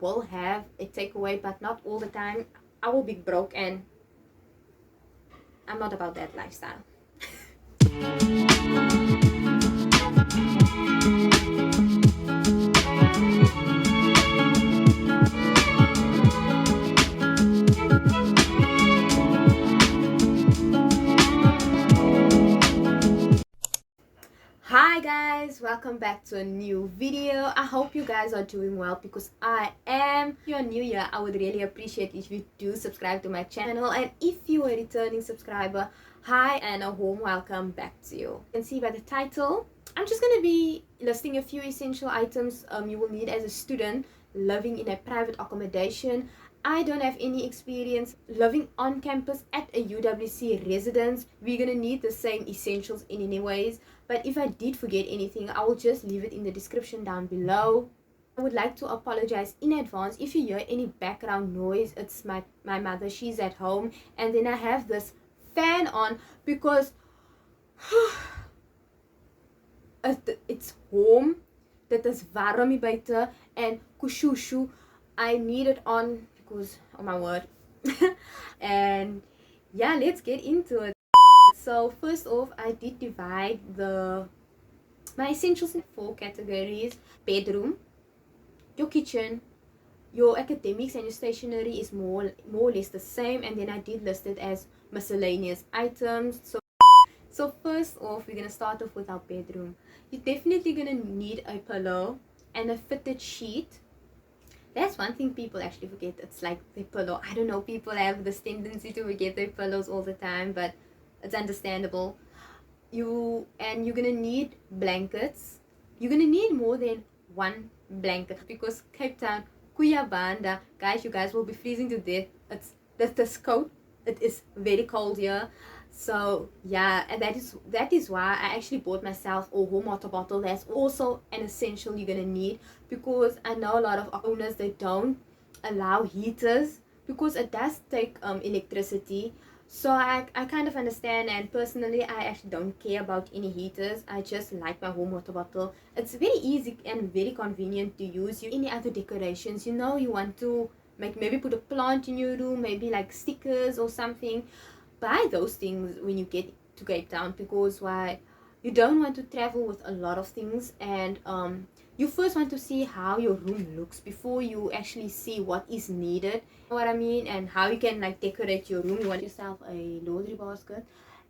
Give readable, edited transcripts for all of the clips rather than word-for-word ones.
will have a takeaway, but not all the time. I will be broke, and I'm not about that lifestyle. Hi guys, welcome back to a new video. I hope you guys are doing well, because I am. If you're new here, I would really appreciate if you do subscribe to my channel, and if you're a returning subscriber, hi and a warm welcome back to you. You can see by the title, I'm just going to be listing a few essential items you will need as a student living in a private accommodation. I don't have any experience living on campus at a UWC residence. We're going to need the same essentials in any ways. But if I did forget anything, I will just leave it in the description down below. I would like to apologize in advance if you hear any background noise. It's my mother. She's at home. And then I have this fan on because it's warm. Dit is warm hier buite. En kushushu, I need it on because, oh my word. And yeah, let's get into it. So first off, I did divide my essentials in 4 categories. Bedroom, your kitchen, your academics and your stationery is more or less the same, and then I did list it as miscellaneous items. So first off, we're gonna start off with our bedroom. You're definitely gonna need a pillow and a fitted sheet. That's one thing people actually forget. It's like their pillow. I don't know, people have this tendency to forget their pillows all the time, but it's understandable. You're gonna need blankets. You're gonna need more than 1 blanket, because Cape Town, Kuyabanda, guys, you guys will be freezing to death. This coat, it is very cold here. So yeah, and that is why I actually bought myself a warm water bottle. That's also an essential you're gonna need, because I know a lot of owners, they don't allow heaters because it does take electricity. So I kind of understand, and personally I actually don't care about any heaters. I just like my warm water bottle. It's very easy and very convenient to use. Any other decorations, you want to maybe put a plant in your room, maybe like stickers or something, buy those things when you get to Cape Town, because why, you don't want to travel with a lot of things, and you first want to see how your room looks before you actually see what is needed. You know what I mean? And how you can like decorate your room. You want yourself a laundry basket,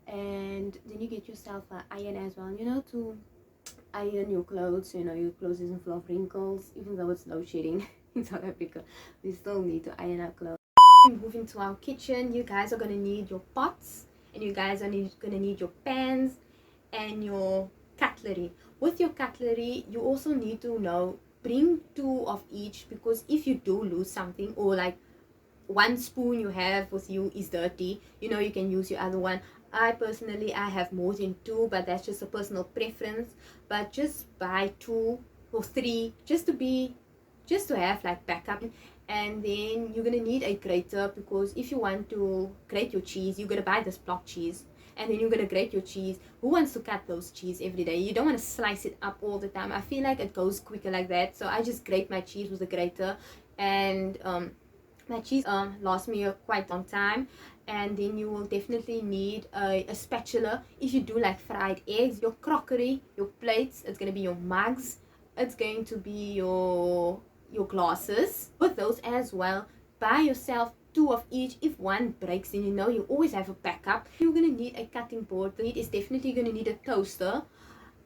and then you get yourself an iron as well, to iron your clothes. Your clothes isn't full of wrinkles, even though it's load shedding in South Africa. We still need to iron our clothes. Moving to our kitchen, you guys are going to need your pots, and you guys are going to need your pans and your cutlery. With your cutlery, you also need to bring 2 of each, because if you do lose something, or like 1 spoon you have with you is dirty, you can use your other one. I personally have more than 2, but that's just a personal preference. But just buy 2 or 3 just to have like backup. And then you're gonna need a grater, because if you want to grate your cheese, you're gonna buy this block cheese, and then you're gonna grate your cheese. Who wants to cut those cheese every day? You don't want to slice it up all the time. I feel like it goes quicker like that, so I just grate my cheese with a grater, and my cheese lasts me a quite long time. And then you will definitely need a spatula if you do like fried eggs. Your crockery, your plates, it's gonna be your mugs, it's going to be your glasses. With those as well, buy yourself 2 of each. If one breaks, then you always have a backup. You're gonna need a cutting board. It is definitely gonna need a toaster,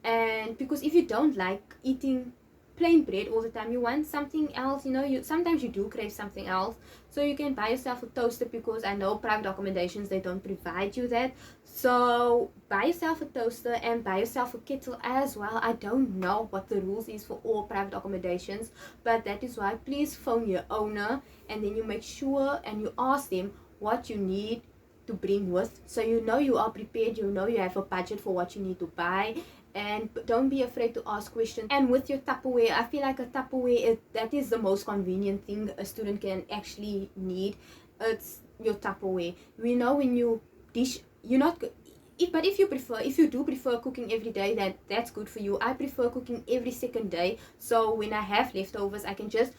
and because if you don't like eating plain bread all the time, you want something else. Sometimes you do crave something else, so you can buy yourself a toaster, because I know private accommodations, they don't provide you that. So buy yourself a toaster and buy yourself a kettle as well. I don't know what the rules is for all private accommodations, but that is why please phone your owner, and then you make sure and you ask them what you need to bring with, so you are prepared, you have a budget for what you need to buy. And don't be afraid to ask questions. And with your Tupperware, I feel like a Tupperware, that is the most convenient thing a student can actually need. It's your Tupperware. When you dish, if you do prefer cooking every day, that's good for you. I prefer cooking every second day, so when I have leftovers, I can just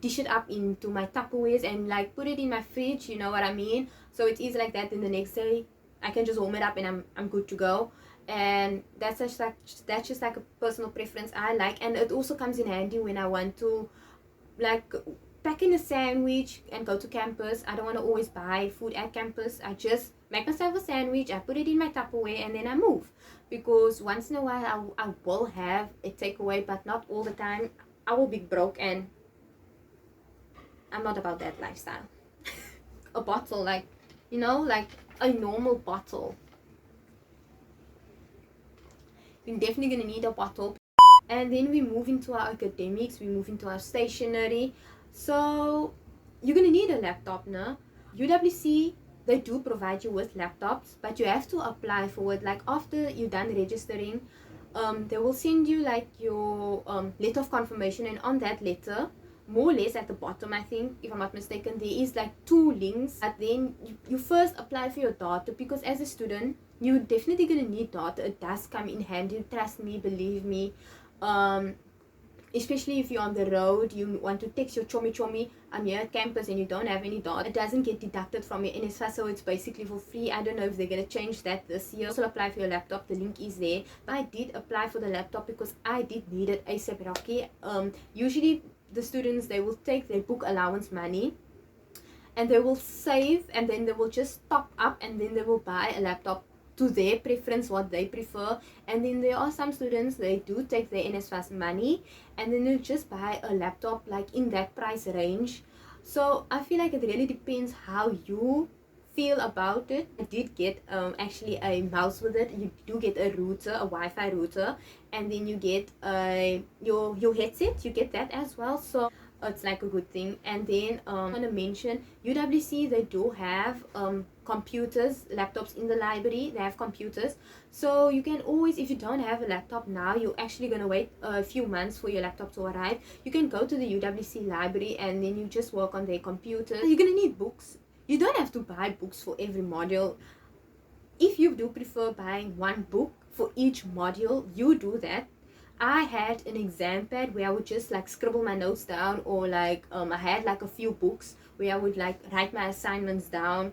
dish it up into my Tupperwares and like put it in my fridge, you know what I mean? So it's easy like that. Then the next day I can just warm it up and I'm good to go. And that's just like a personal preference I like. And it also comes in handy when I want to like pack in a sandwich and go to campus. I don't want to always buy food at campus. I just make myself a sandwich, I put it in my Tupperware, and then I move. Because once in a while I will have a takeaway, but not all the time. I will be broke, and I'm not about that lifestyle. A bottle, like, you know, like a normal bottle. You're definitely gonna need a bottle. And then we move into our academics, we move into our stationery. So you're gonna need a laptop now. UWC, they do provide you with laptops, but you have to apply for it. Like after you're done registering, they will send you like your letter of confirmation, and on that letter, more or less at the bottom, I think, if I'm not mistaken, there is like 2 links. But then you first apply for your data, because as a student, you're definitely gonna need data. It does come in handy, trust me, believe me. Especially if you're on the road, you want to text your chommy, I'm here at campus, and you don't have any data, it doesn't get deducted from your NSFAS, so it's basically for free. I don't know if they're going to change that this year. Also apply for your laptop, the link is there. But I did apply for the laptop because I did need it ASAP Rocky. Usually the students, they will take their book allowance money and they will save, and then they will just top up, and then they will buy a laptop to their preference, what they prefer. And then there are some students, they do take their NSFAS money and then they just buy a laptop like in that price range. So I feel like it really depends how you feel about it. I did get actually a mouse with it. You do get a router, a Wi-Fi router, and then you get your headset, you get that as well. So it's like a good thing. And then I want to mention UWC, they do have computers, laptops in the library. They have computers, so you can always, if you don't have a laptop now, you're actually going to wait a few months for your laptop to arrive, you can go to the UWC library and then you just work on their computer. You're going to need books. You don't have to buy books for every module. If you do prefer buying one book for each module, you do that. I had an exam pad where I would just like scribble my notes down, or like I had like a few books where I would like write my assignments down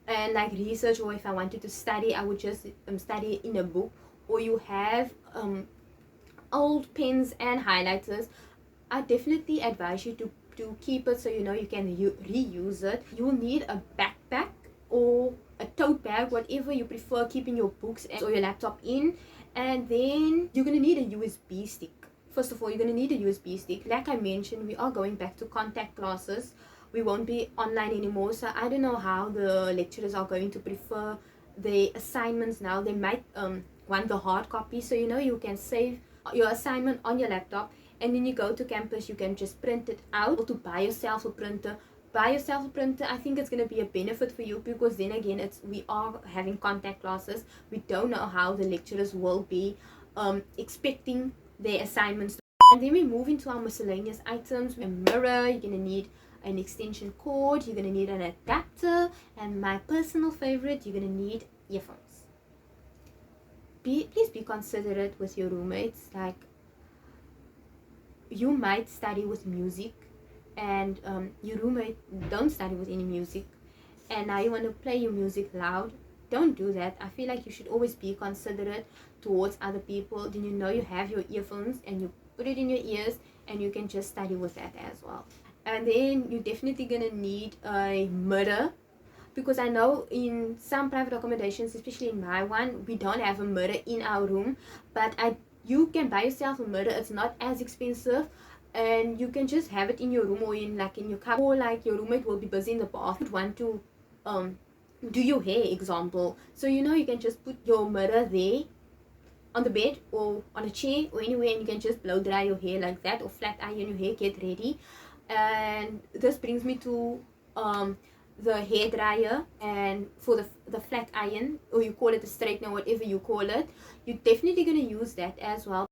and like research, or if I wanted to study, I would just study in a book. Or you have old pens and highlighters. I definitely advise you to keep it so you know you can reuse it. You will need a backpack or a tote bag, whatever you prefer, keeping your books or your laptop in. And then you're going to need a USB stick. First of all, you're going to need a USB stick. Like I mentioned, we are going back to contact classes. We won't be online anymore. So I don't know how the lecturers are going to prefer the assignments now. They might want the hard copy. So, you know, you can save your assignment on your laptop. And then you go to campus, you can just print it out, or to buy yourself a printer. Buy yourself a printer. I think it's going to be a benefit for you, because then again, we are having contact classes. We don't know how the lecturers will be expecting their assignments. And then we move into our miscellaneous items. A mirror, you're going to need an extension cord, you're going to need an adapter, and my personal favorite, you're going to need earphones. Please be considerate with your roommates. Like, you might study with music, and your roommate don't study with any music, and now you want to play your music loud. Don't do that. I feel like you should always be considerate towards other people. Then you know you have your earphones and you put it in your ears, and you can just study with that as well. And then you're definitely gonna need a mirror, because I know in some private accommodations, especially in my one, we don't have a mirror in our room, but you can buy yourself a mirror. It's not as expensive, and you can just have it in your room, or in your cupboard, or like your roommate will be busy in the bath, you want to do your hair, example. So you know, you can just put your mirror there on the bed or on a chair or anywhere, and you can just blow dry your hair like that, or flat iron your hair, get ready. And this brings me to the hair dryer, and for the flat iron, or you call it a straightener, whatever you call it, you're definitely going to use that as well.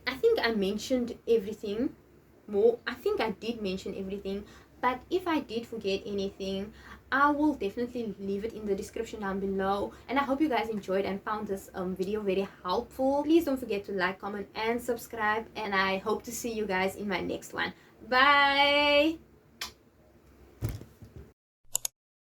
I think I mentioned everything. I think I did mention everything, but if I did forget anything, I will definitely leave it in the description down below. And I hope you guys enjoyed and found this video very helpful. Please don't forget to like, comment, and subscribe, and I hope to see you guys in my next one. Bye.